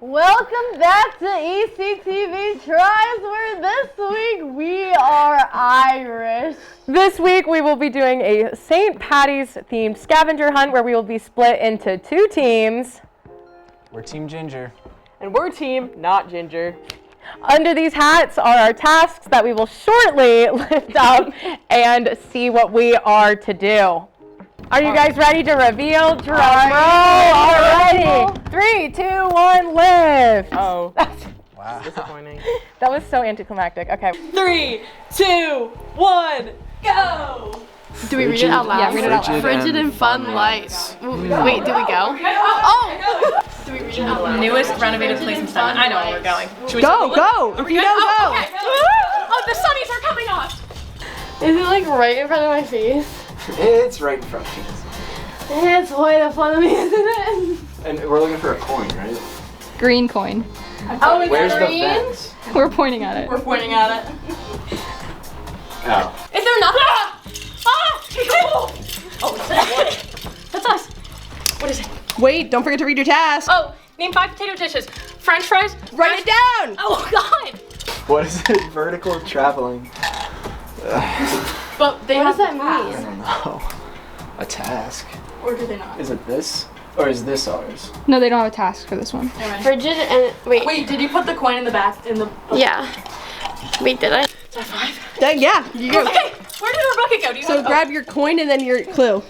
Welcome back to ECTV Tries, where this week we are Irish. This week we will be doing a St. Patty's themed scavenger hunt where we will be split into two teams. We're Team Ginger. And we're Team Not Ginger. Under these hats are our tasks that we will shortly lift up and see what we are to do. Are you guys ready to reveal? Drum roll already. 3, 2, 1, lift. Oh. Wow. Disappointing. That was so anticlimactic. Okay. 3, 2, 1, go! Do we read it out loud? Yeah, read it out loud. Frigid and fun lights. Wait, do we go? Oh! Do we read it out loud? Newest renovated place in town. I know where we're going. Should we Go, go! If you know, go! Okay. Oh, the sunnies are coming off! Is it like right in front of my face? It's right in front of you. It's way the fun of me, isn't it? And we're looking for a coin, right? Green coin. Oh, is Where's it the green? fence? We're pointing at it. We're pointing at it. Oh. Is there not? Oh, that's us. What is it? Wait, don't forget to read your task. Oh, name 5 potato dishes. French fries. Write it down! Oh, God. What is it? Vertical traveling. But they What does that I mean? don't know. A task. Or do they not? Is it this? Or is this ours? No, they don't have a task for this one. Frigid and wait. Wait, did you put the coin in the back? In the. Yeah. Wait, did I? Is that 5? Yeah, you go. Okay. Where did our bucket go? Do you So have, grab your coin and then your clue.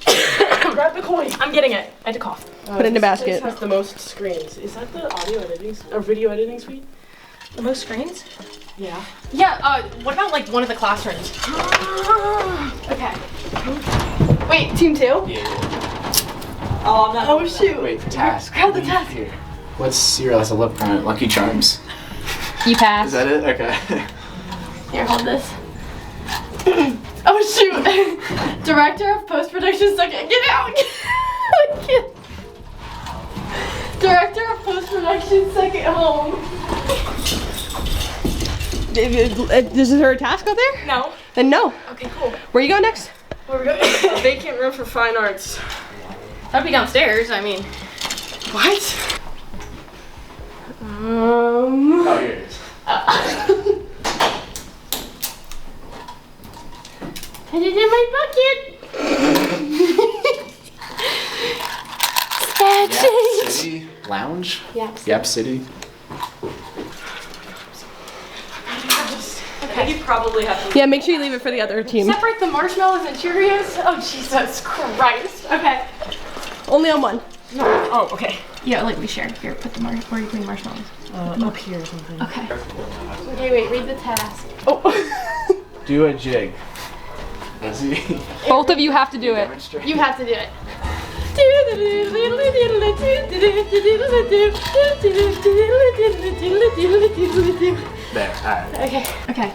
grab the coin. I'm getting it. I had to cough. Put it in the basket. This has the most screens. Is that the audio editing or video editing suite? The most screens? Yeah. Yeah, what about like one of the classrooms? Okay. Wait, team 2? Yeah. Oh, I'm not. Oh shoot. Wait, task. Grab the task. Here. What cereal has a lip on it? Lucky Charms. You pass. Is that it? Okay. Here, hold this. Oh shoot! Director of post-production second. Get out! Director of post-production second home. Is there a task out there? No. Then no. Okay, cool. Where you going next? Where we going? A vacant room for fine arts. That'd be downstairs. I mean, What? Oh, here it is. Put it in my bucket. Yap City Lounge? Yap City. I think you probably have to. Yeah, make sure you leave it for the other team. separate the marshmallows and Cheerios. Oh Jesus Christ. Okay. Only on one. Oh, okay. Yeah, like we share. Here, put the where are you putting marshmallows? Up here or something. Okay. Okay, wait, read the task. Do a jig. Lizzie. Both of you have to do it. Demonstrate. You have to do it. There. Alright. Okay. Okay.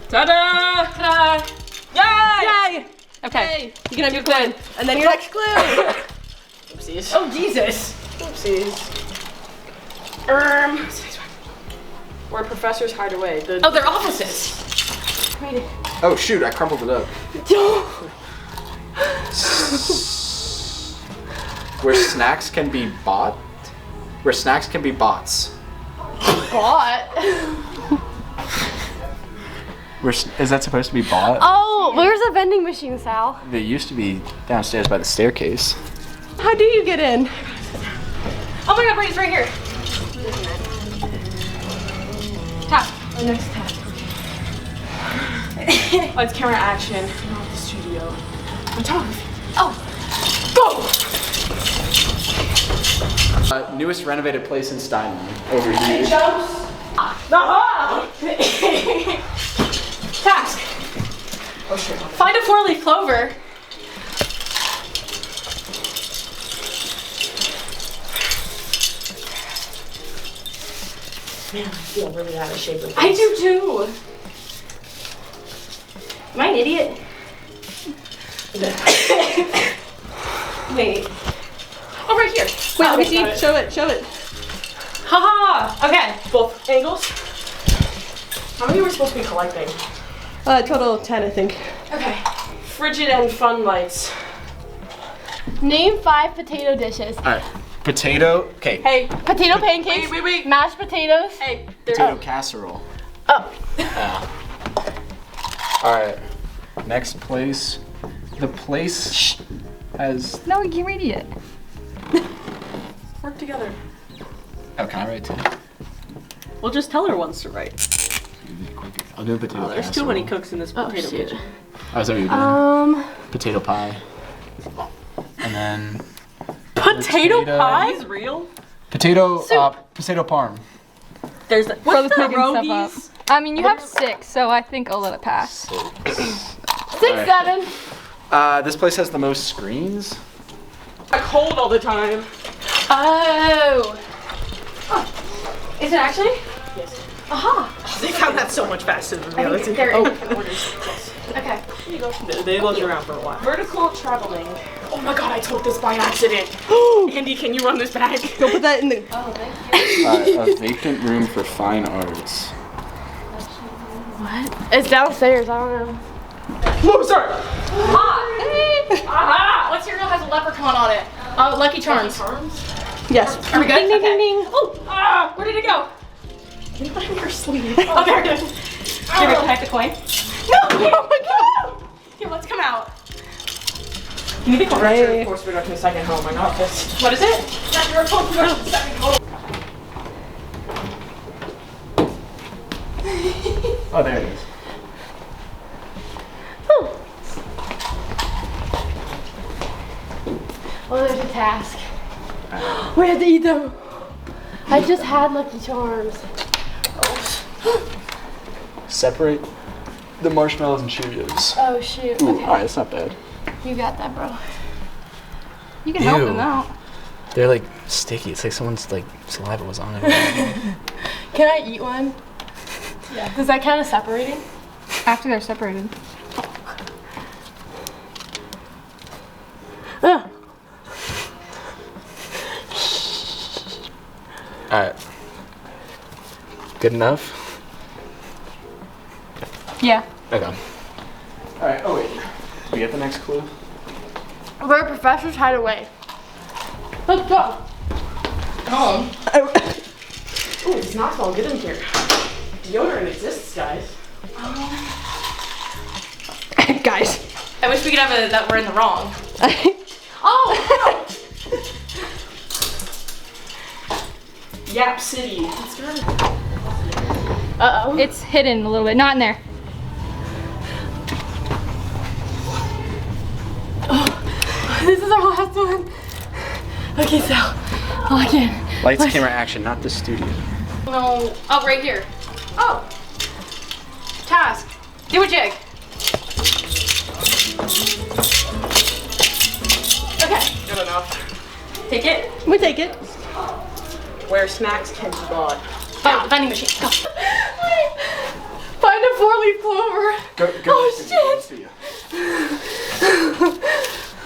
Ta-da! Ta-da! Yay! Yay! Okay. You can have your coin. And then your next clue. Oopsies. Oh Jesus! Oopsies. Where professors hide away. The Oh, they're offices. Oh shoot, I crumpled it up. Where snacks can be bought? Where snacks can be bots. Bought. Is that supposed to be bought? Oh, where's the vending machine, Sal? They used to be downstairs by the staircase. How do you get in? Oh my God! Wait, it's right here. Task. oh, next task. Oh, it's camera action. Not the studio. Photography. Oh. Go. Newest renovated place in Steinman. Over here. Task. Oh shit. Find a 4-leaf clover. Man, I feel really out of shape with this. I do too. Am I an idiot? Wait. Oh, right here. Wait, let me see. Show it. Show it. Haha. Okay. Both angles? How many were supposed to be collecting? Total 10, I think. Okay. Frigid and fun lights. Name 5 potato dishes. Alright. Potato. Okay. Hey, Potato pancakes. wait. Mashed potatoes. hey. Potato casserole. Oh. All right. Next place. The place has. No, you idiot. Work together. Oh, can I write too? We'll just tell her once to write. I'll do a potato. There's too many cooks in this potato shoot. kitchen. Oh, is that what you're doing? Potato pie. And then Potato pie is real? potato potato parm. There's Brother's what's making stuff pierogies? up. I mean, you have 6, so I think I'll let it pass. 6, 7. This place has the most screens. I'm cold all the time. Oh. Is it actually? Yes. Aha. They found that so much faster than the others. There Oh, Okay. they loved you around for a while. Vertical traveling. Oh my god, I took this by accident. Andy, can you run this back? Go put that in the. Oh, thank you. A vacant room for fine arts. What? It's downstairs. I don't know. Oh, sorry. Aha! What cereal has a leprechaun on it? Lucky Charms. Yes. Are we good? Ding, ding, Okay. ding, ding. Oh, Where did it go? can you put it in your sleeve? Oh, there it is. Give me a the coin. No! Oh my god! Here, let's come out. Can you be director of course production second home? I got this. What is it? Director of Post Production Second Home. Oh, there it is. Oh, there's a task. We have to eat them. I just had Lucky Charms. Separate the marshmallows and Cheerios. Oh shoot. Ooh, Okay. alright, it's not bad. You got that, bro. You can help Ew. them out. They're like sticky. It's like someone's like saliva was on it. Can I eat one? Yeah. Does that count as separating? After they're separated. Ugh. Alright. Good enough? Yeah. Okay. Alright, oh wait. We get the next clue? Where professors hide away. Let's go. Oh, it does not smell good in here. Deodorant exists, guys. Guys. I wish we could have that we're in the wrong. Oh! Yap City. Uh-oh. It's hidden a little bit. Not in there. This is our last one. Okay, so. Oh, again. Lights, camera, action, not the studio. No. Oh, right here. Oh. Task. Do a jig. Okay. Good enough. Take it. We take it. Where snacks can be bought. Oh, vending machine. Go. Find a 4-leaf clover. Go, Oh, shit.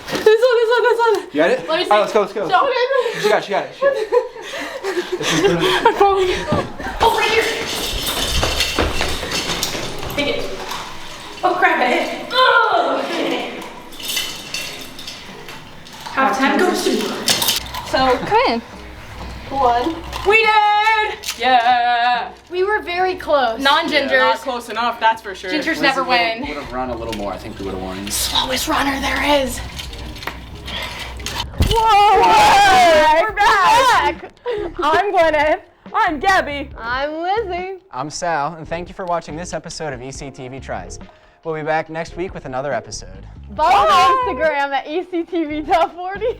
This one. You got it? Let me see. Alright, let's go. No, okay. She got it. I'm falling. Oh, right here. Take it. Oh, crap, I hit it. Oh, okay. Half time goes to. So, come in. We did! Yeah! We were very close. Non-gingers. Not close enough, that's for sure. Gingers never win. Would have run a little more. I think we would have won. Slowest runner there is. Whoa! We're back! I'm Gwyneth. I'm Gabbie. I'm Lizzie. I'm Sal, and thank you for watching this episode of ECTV Tries. We'll be back next week with another episode. Follow on Instagram at ECTV Top 40.